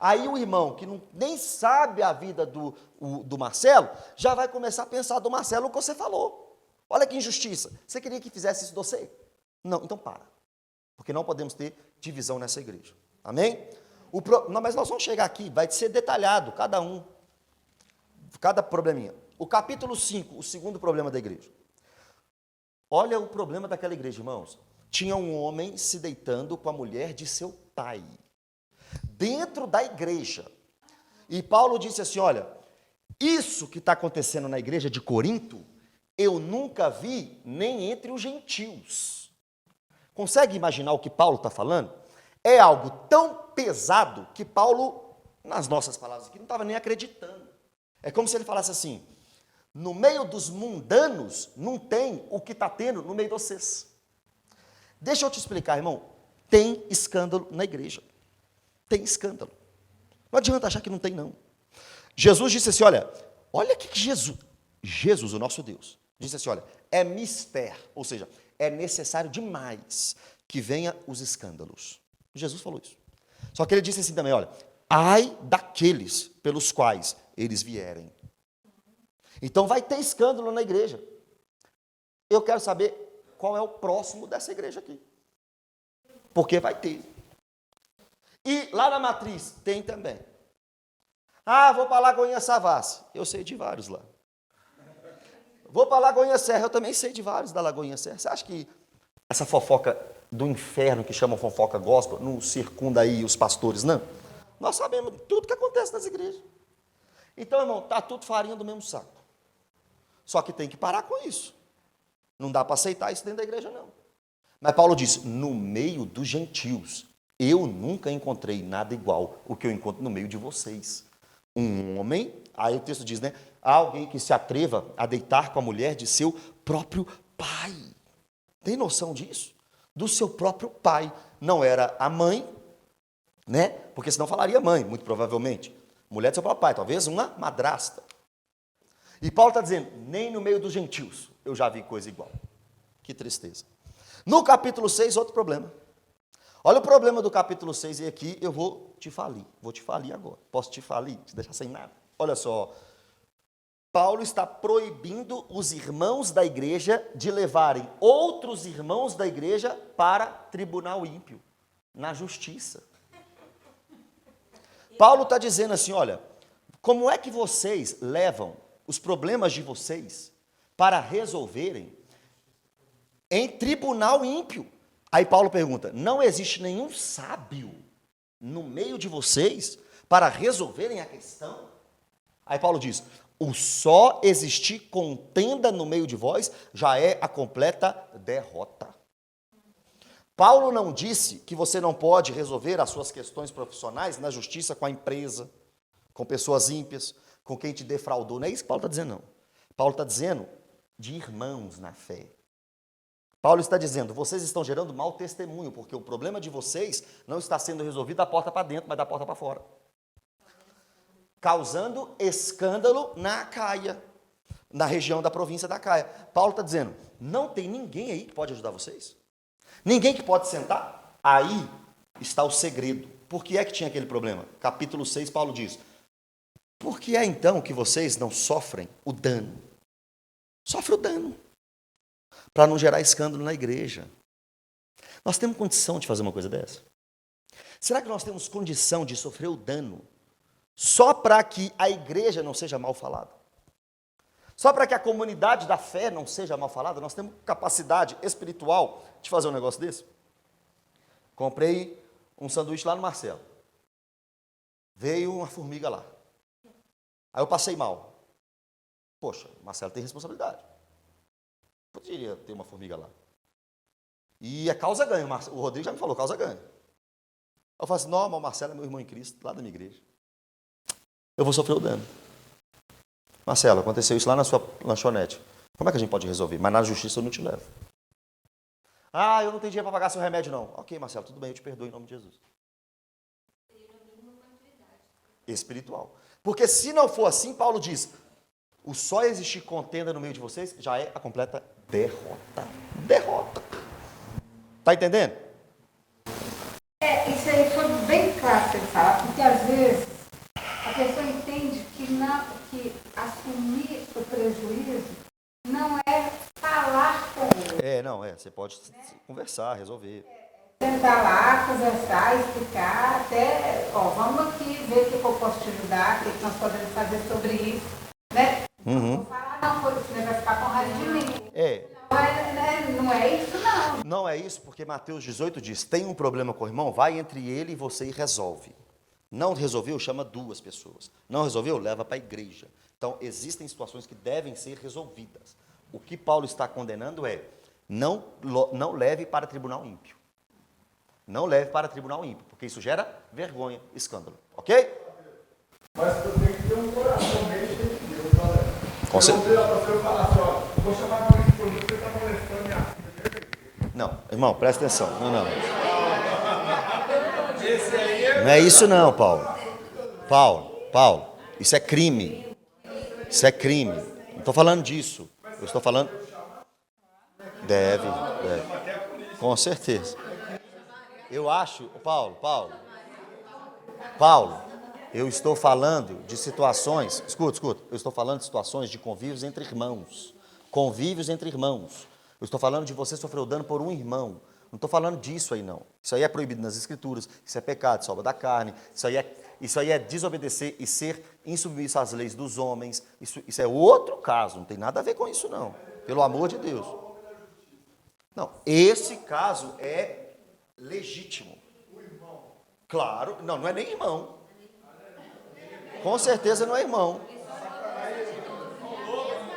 Aí o irmão, que nem sabe a vida do Marcelo, já vai começar a pensar do Marcelo o que você falou. Olha que injustiça. Você queria que fizesse isso de você? Não, então para. Porque não podemos ter divisão nessa igreja. Amém? Não, mas nós vamos chegar aqui, vai ser detalhado, cada probleminha. O capítulo 5, o segundo problema da igreja. Olha o problema daquela igreja, irmãos. Tinha um homem se deitando com a mulher de seu pai. Dentro da igreja. E Paulo disse assim, olha, isso que está acontecendo na igreja de Corinto, eu nunca vi nem entre os gentios. Consegue imaginar o que Paulo está falando? É algo tão pesado que Paulo, nas nossas palavras aqui, não estava nem acreditando. É como se ele falasse assim, no meio dos mundanos, não tem o que está tendo no meio de vocês. Deixa eu te explicar, irmão, tem escândalo na igreja. Tem escândalo. Não adianta achar que não tem, não. Jesus disse assim, olha o que Jesus, o nosso Deus, disse assim, olha, é mister, ou seja, é necessário demais que venha os escândalos. Jesus falou isso. Só que ele disse assim também, olha, ai daqueles pelos quais eles vierem. Então vai ter escândalo na igreja. Eu quero saber qual é o próximo dessa igreja aqui. Porque vai ter. E lá na matriz tem também. Ah, vou para Lagoinha Savassi. Eu sei de vários lá. Vou para Lagoinha Serra. Eu também sei de vários da Lagoinha Serra. Você acha que essa fofoca do inferno, que chamam fofoca gospel, não circunda aí os pastores, não? Nós sabemos tudo que acontece nas igrejas. Então, irmão, está tudo farinha do mesmo saco. Só que tem que parar com isso. Não dá para aceitar isso dentro da igreja, não. Mas Paulo disse, no meio dos gentios, eu nunca encontrei nada igual o que eu encontro no meio de vocês. Um homem, aí o texto diz, né? Alguém que se atreva a deitar com a mulher de seu próprio pai. Tem noção disso? Do seu próprio pai. Não era a mãe, né? Porque senão falaria mãe, muito provavelmente. Mulher do seu próprio pai, talvez uma madrasta. E Paulo está dizendo, nem no meio dos gentios eu já vi coisa igual. Que tristeza. No capítulo 6, outro problema. Olha o problema do capítulo 6, e aqui eu vou te falir agora. Posso te falir? Te deixar sem nada? Olha só, Paulo está proibindo os irmãos da igreja de levarem outros irmãos da igreja para tribunal ímpio, na justiça. Paulo está dizendo assim, olha, como é que vocês levam os problemas de vocês para resolverem em tribunal ímpio. Aí Paulo pergunta, não existe nenhum sábio no meio de vocês para resolverem a questão? Aí Paulo diz, o só existir contenda no meio de vós já é a completa derrota. Paulo não disse que você não pode resolver as suas questões profissionais na justiça com a empresa, com pessoas ímpias, com quem te defraudou. Não é isso que Paulo está dizendo, não. Paulo está dizendo de irmãos na fé. Paulo está dizendo, vocês estão gerando mau testemunho, porque o problema de vocês não está sendo resolvido da porta para dentro, mas da porta para fora. Causando escândalo na Acaia, na região da província da Acaia. Paulo está dizendo, não tem ninguém aí que pode ajudar vocês? Ninguém que pode sentar? Aí está o segredo. Por que é que tinha aquele problema? Capítulo 6, Paulo diz, por que é então que vocês não sofrem o dano? Sofre o dano, para não gerar escândalo na igreja. Nós temos condição de fazer uma coisa dessa? Será que nós temos condição de sofrer o dano só para que a igreja não seja mal falada? Só para que a comunidade da fé não seja mal falada? Nós temos capacidade espiritual de fazer um negócio desse? Comprei um sanduíche lá no Marcelo. Veio uma formiga lá. Aí eu passei mal. Poxa, o Marcelo tem responsabilidade. Poderia ter uma formiga lá. E a causa ganha. O Rodrigo já me falou, causa ganha. Eu falo assim, não, mas o Marcelo é meu irmão em Cristo, lá da minha igreja. Eu vou sofrer o dano. Marcelo, aconteceu isso lá na sua lanchonete. Como é que a gente pode resolver? Mas na justiça eu não te levo. Ah, eu não tenho dinheiro para pagar seu remédio, não. Ok, Marcelo, tudo bem, eu te perdoo em nome de Jesus. Espiritual. Porque se não for assim, Paulo diz, o só existir contenda no meio de vocês já é a completa derrota. Derrota. Tá entendendo? Isso aí foi bem claro que ele fala, porque às vezes a pessoa entende que assumir o prejuízo não é falar com ele. Você pode conversar, resolver. Sentar lá, conversar, explicar, até, vamos aqui ver o que eu posso te ajudar, o que nós podemos fazer sobre isso, né? Uhum. Não falar, não, você vai ficar com raiva de mim. Não é isso, não. Não é isso, porque Mateus 18 diz, tem um problema com o irmão, vai entre ele e você e resolve. Não resolveu, chama duas pessoas. Não resolveu, leva para a igreja. Então, existem situações que devem ser resolvidas. O que Paulo está condenando é, não leve para tribunal ímpio. Não leve para tribunal ímpio, porque isso gera vergonha, escândalo. Ok? Mas eu tenho que ter um coração meio cheio de Deus, galera. Com certeza. Eu vou para eu falar assim, ó, vou chamar a polícia por você está molestando minha filha. Não, irmão, presta atenção. Não. Esse aí é... Não é isso não, Paulo. Paulo, isso é crime. Isso é crime. Não estou falando disso. Eu estou falando... Deve. Com certeza. Eu acho... Paulo, eu estou falando de situações... Escuta. Eu estou falando de situações de convívios entre irmãos. Convívios entre irmãos. Eu estou falando de você sofrer o dano por um irmão. Não estou falando disso aí, não. Isso aí é proibido nas Escrituras, isso é pecado, isso é obra da carne, isso aí é desobedecer e ser insubmisso às leis dos homens. Isso é outro caso, não tem nada a ver com isso, não. Pelo amor de Deus. Não, esse caso é legítimo. Claro, não é nem irmão. Com certeza não é irmão.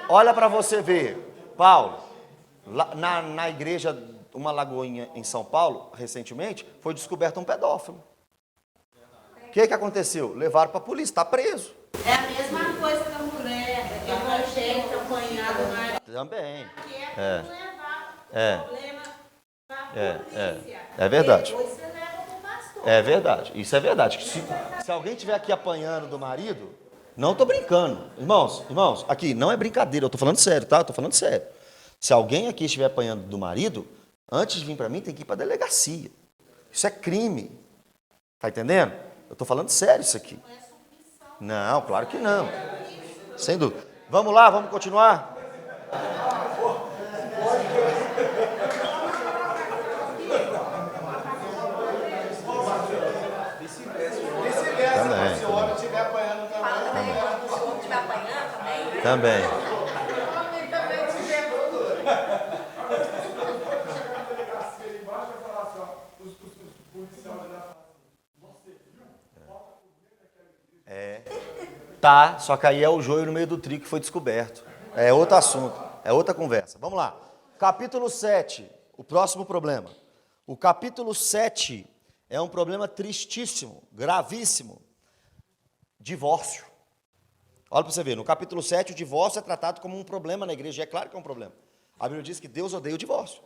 Olha para você ver, Paulo, lá na igreja, uma lagoinha em São Paulo, recentemente, foi descoberto um pedófilo. O que aconteceu? Levaram para a polícia, está preso. É a mesma coisa da mulher, evangélica, apanhada do marido. Também. Que é não levar É. o problema para a polícia. É verdade. Depois você leva para o pastor. É verdade, isso é verdade. Se alguém estiver aqui apanhando do marido, não estou brincando. Irmãos, aqui, não é brincadeira, eu estou falando sério, tá? Eu estou falando sério. Se alguém aqui estiver apanhando do marido, antes de vir para mim, tem que ir para a delegacia. Isso é crime. Tá entendendo? Eu estou falando sério isso aqui. Não, claro que não. Sem dúvida. Vamos lá, vamos continuar? Se o homem estiver apanhando Também. Tá, só que aí é o joio no meio do trigo que foi descoberto. É outro assunto, é outra conversa. Vamos lá. Capítulo 7, o próximo problema. O capítulo 7 é um problema tristíssimo, gravíssimo. Divórcio. Olha para você ver, no capítulo 7 o divórcio é tratado como um problema na igreja, e é claro que é um problema. A Bíblia diz que Deus odeia o divórcio.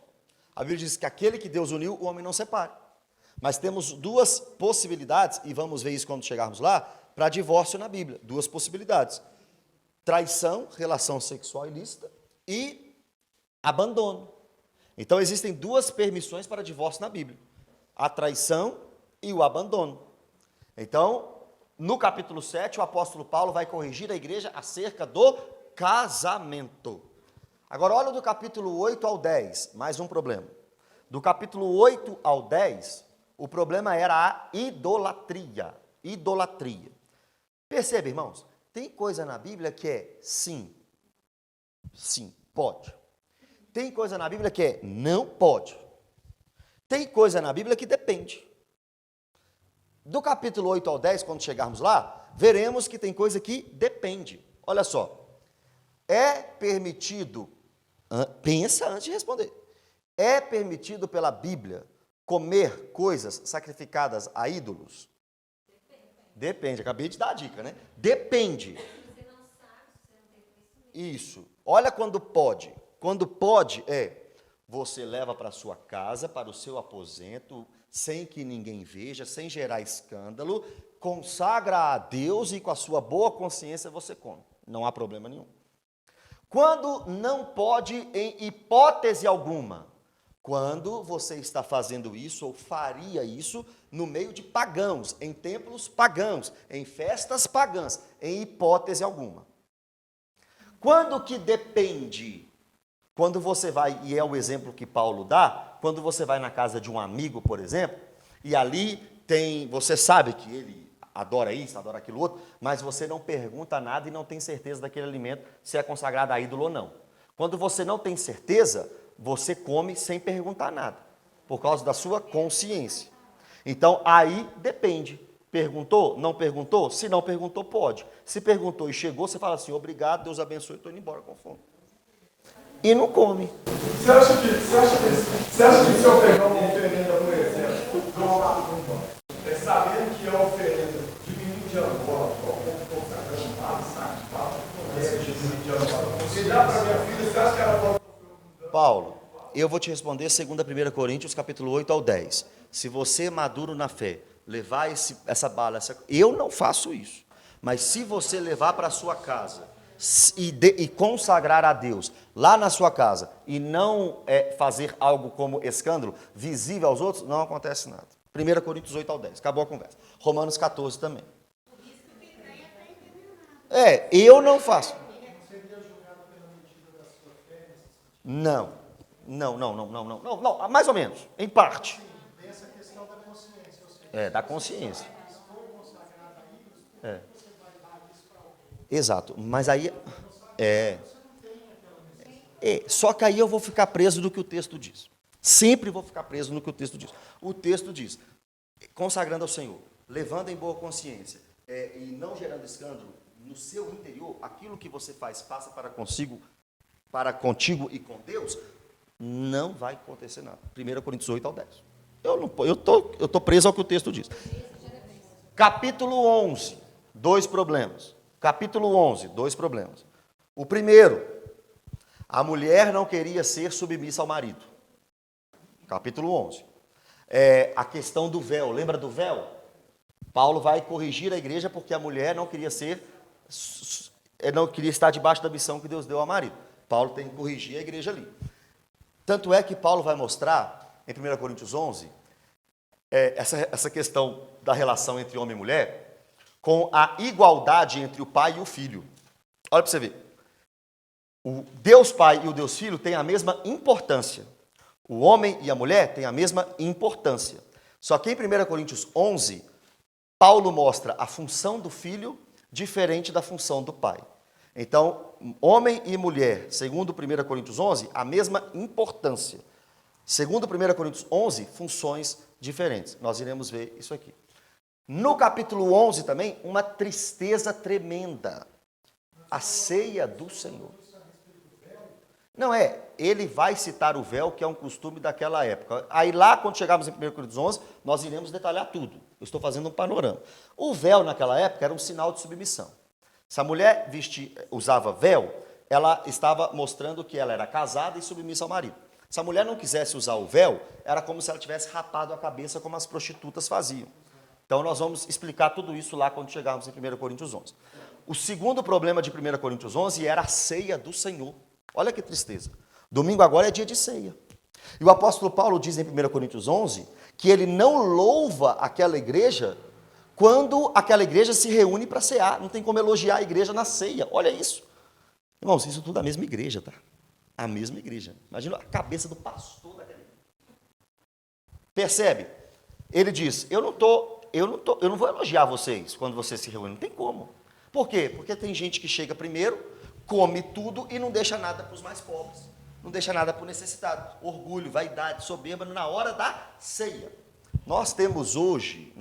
A Bíblia diz que aquele que Deus uniu, o homem não separa. Mas temos duas possibilidades, e vamos ver isso quando chegarmos lá, para divórcio na Bíblia. Duas possibilidades. Traição, relação sexual ilícita, e abandono. Então existem duas permissões para divórcio na Bíblia. A traição e o abandono. Então, no capítulo 7, o apóstolo Paulo vai corrigir a igreja acerca do casamento. Agora, olha do capítulo 8 ao 10, mais um problema. Do capítulo 8 ao 10, o problema era a idolatria. Idolatria. Perceba, irmãos, tem coisa na Bíblia que é sim, sim, pode. Tem coisa na Bíblia que é não pode. Tem coisa na Bíblia que depende. Do capítulo 8 ao 10, quando chegarmos lá, veremos que tem coisa que depende. Olha só, é permitido, pensa antes de responder, é permitido pela Bíblia comer coisas sacrificadas a ídolos? Depende, acabei de dar a dica, né? Depende. Isso, olha quando pode. Quando pode você leva para a sua casa, para o seu aposento, sem que ninguém veja, sem gerar escândalo, consagra a Deus e com a sua boa consciência você come. Não há problema nenhum. Quando não pode, em hipótese alguma, quando você está fazendo isso ou faria isso no meio de pagãos, em templos pagãos, em festas pagãs, em hipótese alguma. Quando que depende? Quando você vai, e é o exemplo que Paulo dá, quando você vai na casa de um amigo, por exemplo, e ali tem, você sabe que ele adora isso, adora aquilo outro, mas você não pergunta nada e não tem certeza daquele alimento se é consagrado a ídolo ou não. Quando você não tem certeza, você come sem perguntar nada, por causa da sua consciência. Então, aí depende. Perguntou? Não perguntou? Se não perguntou, pode. Se perguntou e chegou, você fala assim, obrigado, Deus abençoe, estou indo embora com fome. E não come. Você acha que se eu pegar uma oferenda, por exemplo, de uma macumba, sabendo que é uma oferenda de menino de Angola, se dá para minha filha, você acha que ela pode... Paulo, eu vou te responder segundo 1 Coríntios, capítulo 8 ao 10. Se você é maduro na fé, levar essa bala, eu não faço isso, mas se você levar para a sua casa e consagrar a Deus lá na sua casa e não fazer algo como escândalo visível aos outros, não acontece nada. 1 Coríntios 8 ao 10, acabou a conversa. Romanos 14 também. Eu não faço. Não, mais ou menos, em parte. Da consciência. Exato, mas aí só que aí eu vou ficar preso no que o texto diz. Sempre vou ficar preso no que o texto diz. O texto diz, consagrando ao Senhor, levando em boa consciência e não gerando escândalo no seu interior, aquilo que você faz, faça para contigo e com Deus, não vai acontecer nada. 1 Coríntios 8 ao 10. Eu tô preso ao que o texto diz. Capítulo 11, dois problemas. Capítulo 11, dois problemas. O primeiro, a mulher não queria ser submissa ao marido. Capítulo 11. A questão do véu, lembra do véu? Paulo vai corrigir a igreja porque a mulher não queria estar debaixo da missão que Deus deu ao marido. Paulo tem que corrigir a igreja ali. Tanto é que Paulo vai mostrar, em 1 Coríntios 11, essa questão da relação entre homem e mulher, com a igualdade entre o pai e o filho. Olha para você ver. O Deus Pai e o Deus Filho têm a mesma importância. O homem e a mulher têm a mesma importância. Só que em 1 Coríntios 11, Paulo mostra a função do filho diferente da função do pai. Então, homem e mulher, segundo 1 Coríntios 11, a mesma importância. Segundo 1 Coríntios 11, funções diferentes. Nós iremos ver isso aqui. No capítulo 11 também, uma tristeza tremenda. A ceia do Senhor. Não é, ele vai citar o véu, que é um costume daquela época. Aí lá, quando chegarmos em 1 Coríntios 11, nós iremos detalhar tudo. Eu estou fazendo um panorama. O véu naquela época era um sinal de submissão. Se a mulher usava véu, ela estava mostrando que ela era casada e submissa ao marido. Se a mulher não quisesse usar o véu, era como se ela tivesse rapado a cabeça, como as prostitutas faziam. Então nós vamos explicar tudo isso lá quando chegarmos em 1 Coríntios 11. O segundo problema de 1 Coríntios 11 era a ceia do Senhor. Olha que tristeza. Domingo agora é dia de ceia. E o apóstolo Paulo diz em 1 Coríntios 11 que ele não louva aquela igreja quando aquela igreja se reúne para cear. Não tem como elogiar a igreja na ceia. Olha isso. Irmãos, isso tudo é a mesma igreja, tá? A mesma igreja. Imagina a cabeça do pastor daquela igreja. Percebe? Ele diz, eu não vou elogiar vocês quando vocês se reúnem. Não tem como. Por quê? Porque tem gente que chega primeiro, come tudo e não deixa nada para os mais pobres. Não deixa nada para o necessitado. Orgulho, vaidade, soberba na hora da ceia. Nós temos hoje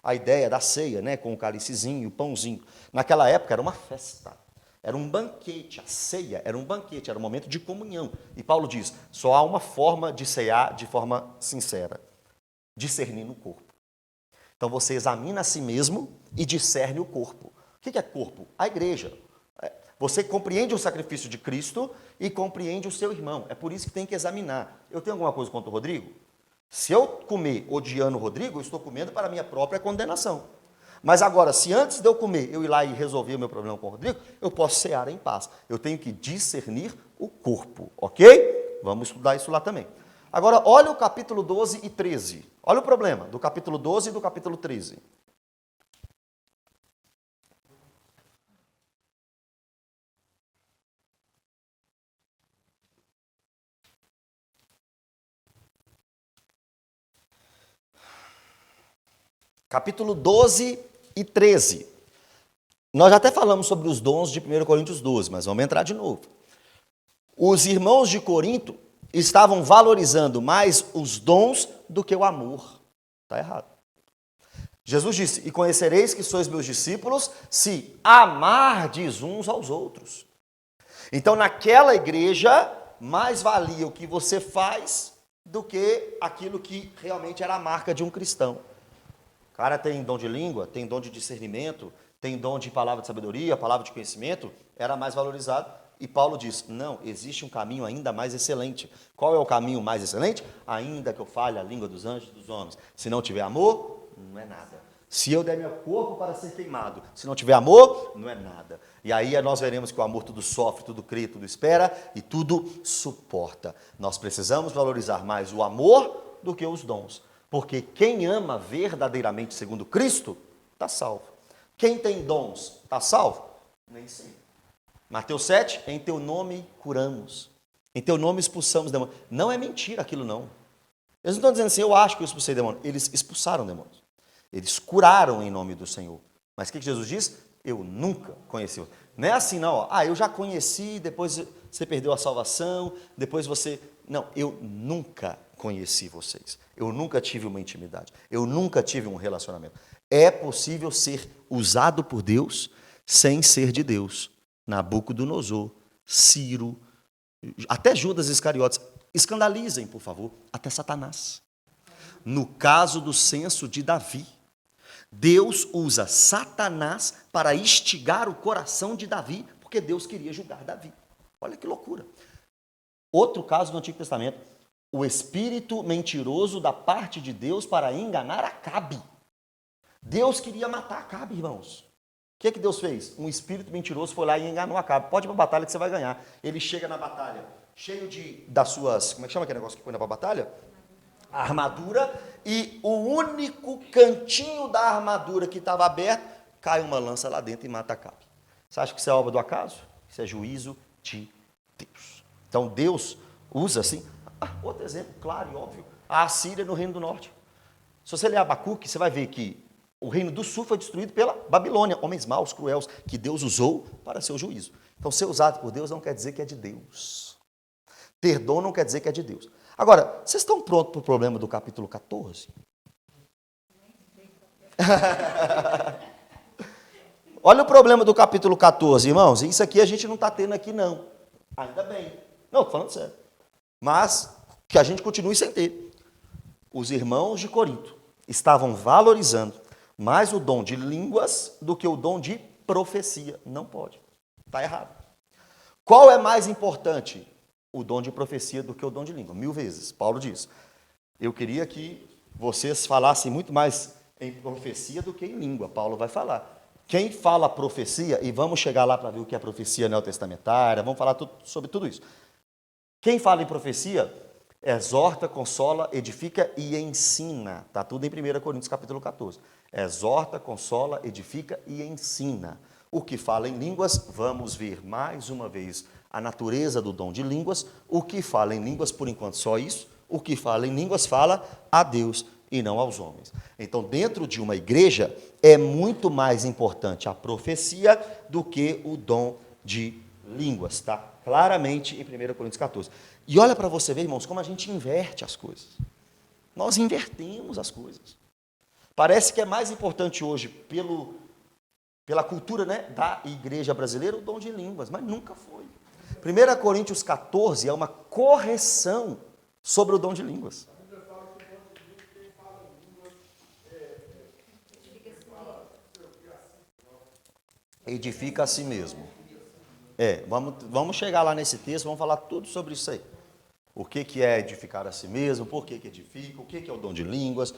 a ideia da ceia, né, com o cálicezinho, o pãozinho. Naquela época era uma festa. Era um banquete, a ceia era um banquete, era um momento de comunhão. E Paulo diz, só há uma forma de cear de forma sincera, discernir no corpo. Então você examina a si mesmo e discerne o corpo. O que é corpo? A igreja. Você compreende o sacrifício de Cristo e compreende o seu irmão. É por isso que tem que examinar. Eu tenho alguma coisa contra o Rodrigo? Se eu comer odiando o Rodrigo, eu estou comendo para a minha própria condenação. Mas agora, se antes de eu comer, eu ir lá e resolver o meu problema com o Rodrigo, eu posso cear em paz. Eu tenho que discernir o corpo, ok? Vamos estudar isso lá também. Agora, olha o capítulo 12 e 13. Olha o problema do capítulo 12 e do capítulo 13. Capítulo 12 e 13. Nós já até falamos sobre os dons de 1 Coríntios 12, mas vamos entrar de novo. Os irmãos de Corinto estavam valorizando mais os dons do que o amor. Está errado. Jesus disse, e conhecereis que sois meus discípulos se amardes uns aos outros. Então, naquela igreja, mais valia o que você faz do que aquilo que realmente era a marca de um cristão. O cara tem dom de língua, tem dom de discernimento, tem dom de palavra de sabedoria, palavra de conhecimento, era mais valorizado. E Paulo diz, não, existe um caminho ainda mais excelente. Qual é o caminho mais excelente? Ainda que eu fale a língua dos anjos e dos homens. Se não tiver amor, não é nada. Se eu der meu corpo para ser queimado, se não tiver amor, não é nada. E aí nós veremos que o amor tudo sofre, tudo crê, tudo espera e tudo suporta. Nós precisamos valorizar mais o amor do que os dons. Porque quem ama verdadeiramente segundo Cristo, está salvo. Quem tem dons, está salvo? Nem sempre. Mateus 7, em teu nome curamos. Em teu nome expulsamos demônios. Não é mentira aquilo não. Eles não estão dizendo assim, eu acho que eu expulsei demônios. Eles expulsaram demônios. Eles curaram em nome do Senhor. Mas o que Jesus diz? Eu nunca conheci. Não é assim não. Ó. Eu já conheci, depois você perdeu a salvação, depois você... Não, eu nunca conheci vocês. Eu nunca tive uma intimidade. Eu nunca tive um relacionamento. É possível ser usado por Deus sem ser de Deus. Nabucodonosor, Ciro, até Judas Iscariotes. Escandalizem, por favor, até Satanás. No caso do censo de Davi, Deus usa Satanás para instigar o coração de Davi, porque Deus queria julgar Davi. Olha que loucura. Outro caso do Antigo Testamento, o espírito mentiroso da parte de Deus para enganar Acabe. Deus queria matar Acabe, irmãos. O que Deus fez? Um espírito mentiroso foi lá e enganou Acabe. Pode ir para a batalha que você vai ganhar. Ele chega na batalha, cheio das suas... Como é que chama aquele negócio que põe para a batalha? A armadura. E o único cantinho da armadura que estava aberto, cai uma lança lá dentro e mata Acabe. Você acha que isso é obra do acaso? Isso é juízo de Deus. Então Deus usa assim... outro exemplo, claro e óbvio. A Assíria no Reino do Norte. Se você ler Abacuque, você vai ver que o Reino do Sul foi destruído pela Babilônia. Homens maus, cruéis, que Deus usou para seu juízo. Então, ser usado por Deus não quer dizer que é de Deus. Ter dom não quer dizer que é de Deus. Agora, vocês estão prontos para o problema do capítulo 14? Olha o problema do capítulo 14, irmãos. Isso aqui a gente não está tendo aqui, não. Ainda bem. Não, estou falando sério. Mas que a gente continue sem ter. Os irmãos de Corinto estavam valorizando mais o dom de línguas do que o dom de profecia. Não pode. Está errado. Qual é mais importante? O dom de profecia do que o dom de língua. 1000 vezes. Paulo diz. Eu queria que vocês falassem muito mais em profecia do que em língua. Paulo vai falar. Quem fala profecia, e vamos chegar lá para ver o que é profecia neotestamentária, vamos falar sobre tudo isso. Quem fala em profecia, exorta, consola, edifica e ensina. Está tudo em 1 Coríntios capítulo 14. Exorta, consola, edifica e ensina. O que fala em línguas, vamos ver mais uma vez a natureza do dom de línguas. O que fala em línguas, por enquanto, só isso. O que fala em línguas fala a Deus e não aos homens. Então, dentro de uma igreja, é muito mais importante a profecia do que o dom de línguas, tá? Claramente em 1 Coríntios 14. E olha para você ver, irmãos, como a gente inverte as coisas. Nós invertemos as coisas. Parece que é mais importante hoje, pela cultura, né, da igreja brasileira, o dom de línguas, mas nunca foi. 1 Coríntios 14 é uma correção sobre o dom de línguas. Edifica a si mesmo. Vamos chegar lá nesse texto, vamos falar tudo sobre isso aí. O que é edificar a si mesmo, por que edifica, o que é o dom de línguas,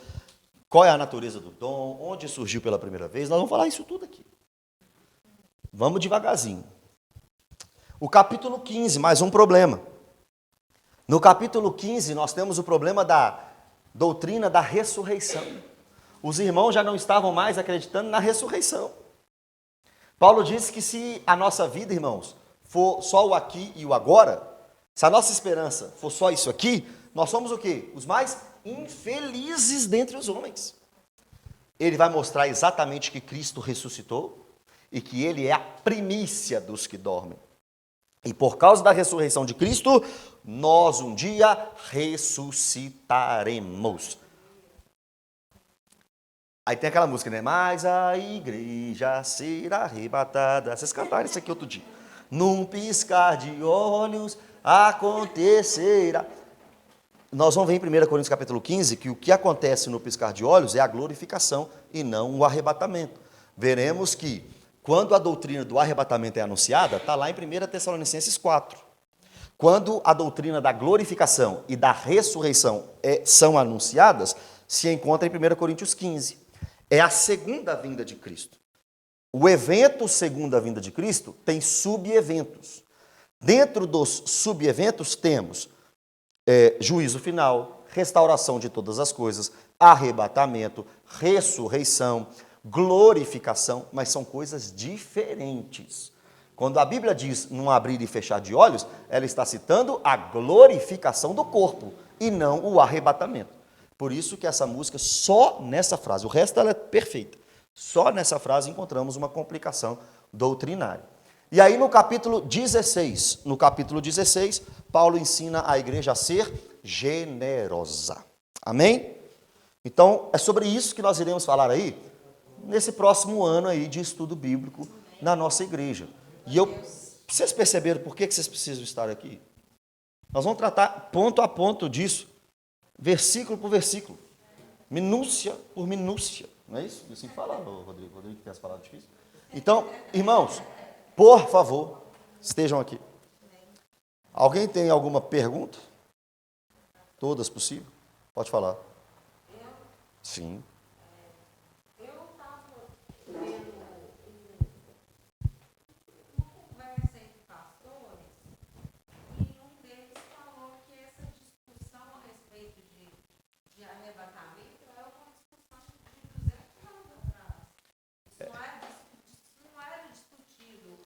qual é a natureza do dom, onde surgiu pela primeira vez, nós vamos falar isso tudo aqui. Vamos devagarzinho. O capítulo 15, mais um problema. No capítulo 15, nós temos o problema da doutrina da ressurreição. Os irmãos já não estavam mais acreditando na ressurreição. Paulo diz que se a nossa vida, irmãos, for só o aqui e o agora, se a nossa esperança for só isso aqui, nós somos o quê? Os mais infelizes dentre os homens. Ele vai mostrar exatamente que Cristo ressuscitou e que ele é a primícia dos que dormem. E por causa da ressurreição de Cristo, nós um dia ressuscitaremos. Aí tem aquela música, né? Mas a igreja será arrebatada. Vocês cantaram isso aqui outro dia. Num piscar de olhos acontecerá. Nós vamos ver em 1 Coríntios capítulo 15 que o que acontece no piscar de olhos é a glorificação e não o arrebatamento. Veremos que quando a doutrina do arrebatamento é anunciada, está lá em 1 Tessalonicenses 4. Quando a doutrina da glorificação e da ressurreição são anunciadas, se encontra em 1 Coríntios 15. É a segunda vinda de Cristo. O evento segunda vinda de Cristo tem subeventos. Dentro dos subeventos temos juízo final, restauração de todas as coisas, arrebatamento, ressurreição, glorificação, mas são coisas diferentes. Quando a Bíblia diz num abrir e fechar de olhos, ela está citando a glorificação do corpo e não o arrebatamento. Por isso que essa música, só nessa frase, o resto ela é perfeita, só nessa frase encontramos uma complicação doutrinária. E aí no capítulo 16, Paulo ensina a igreja a ser generosa. Amém? Então, é sobre isso que nós iremos falar aí, nesse próximo ano aí de estudo bíblico na nossa igreja. E vocês perceberam por que vocês precisam estar aqui? Nós vamos tratar ponto a ponto disso, versículo por versículo, minúcia por minúcia. Não é isso? Assim fala, Rodrigo. Rodrigo tem as palavras difíceis. Então, irmãos, por favor, estejam aqui. Alguém tem alguma pergunta? Todas possível? Pode falar. Sim. Eu estava vendo uma conversa entre pastores e um deles falou que essa discussão a respeito de arrebatamento é uma discussão de 200 anos atrás. Isso não era discutido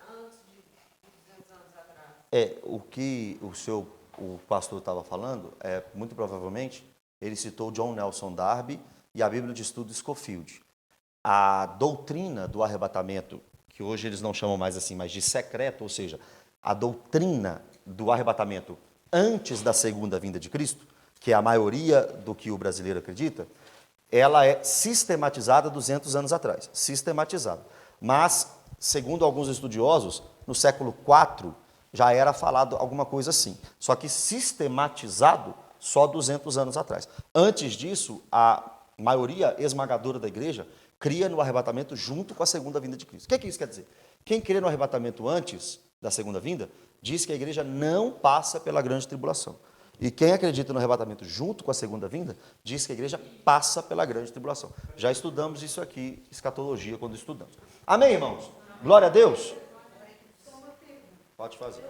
antes de 200 anos atrás. O que o pastor estava falando, muito provavelmente, ele citou John Nelson Darby e a Bíblia de Estudo Scofield. A doutrina do arrebatamento, que hoje eles não chamam mais assim, mas de secreto, ou seja, a doutrina do arrebatamento antes da segunda vinda de Cristo, que é a maioria do que o brasileiro acredita, ela é sistematizada 200 anos atrás, sistematizada. Mas, segundo alguns estudiosos, no século IV já era falado alguma coisa assim, só que sistematizado só 200 anos atrás. Antes disso, a maioria esmagadora da igreja cria no arrebatamento junto com a segunda vinda de Cristo. O que isso quer dizer? Quem crê no arrebatamento antes da segunda vinda, diz que a igreja não passa pela grande tribulação. E quem acredita no arrebatamento junto com a segunda vinda, diz que a igreja passa pela grande tribulação. Já estudamos isso aqui, escatologia, quando estudamos. Amém, irmãos? Glória a Deus. Pode fazer.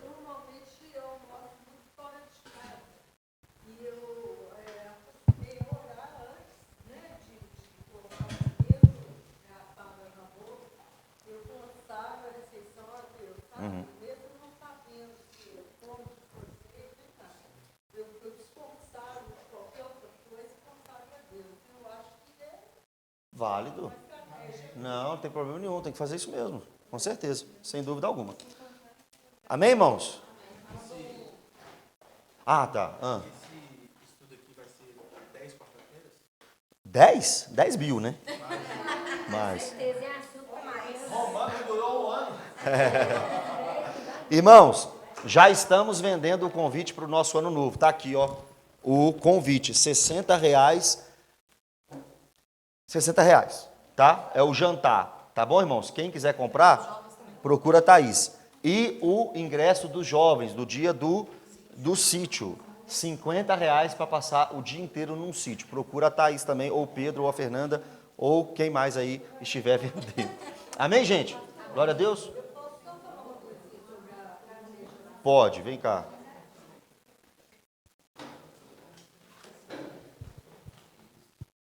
Válido. Não, não tem problema nenhum, tem que fazer isso mesmo, com certeza, sem dúvida alguma. Amém, irmãos? Ah, tá. Esse estudo aqui vai ser 10 quarta-feiras? 10? 10 mil, né? Mais. Romano durou um ano. Irmãos, já estamos vendendo o convite para o nosso ano novo. Está aqui, ó, o convite, R$60. R$60, tá? É o jantar, tá bom, irmãos? Quem quiser comprar, procura a Thaís. E o ingresso dos jovens, do dia do sítio, R$50 para passar o dia inteiro num sítio. Procura a Thaís também, ou o Pedro, ou a Fernanda, ou quem mais aí estiver vendendo. Amém, gente? Glória a Deus. Pode, vem cá.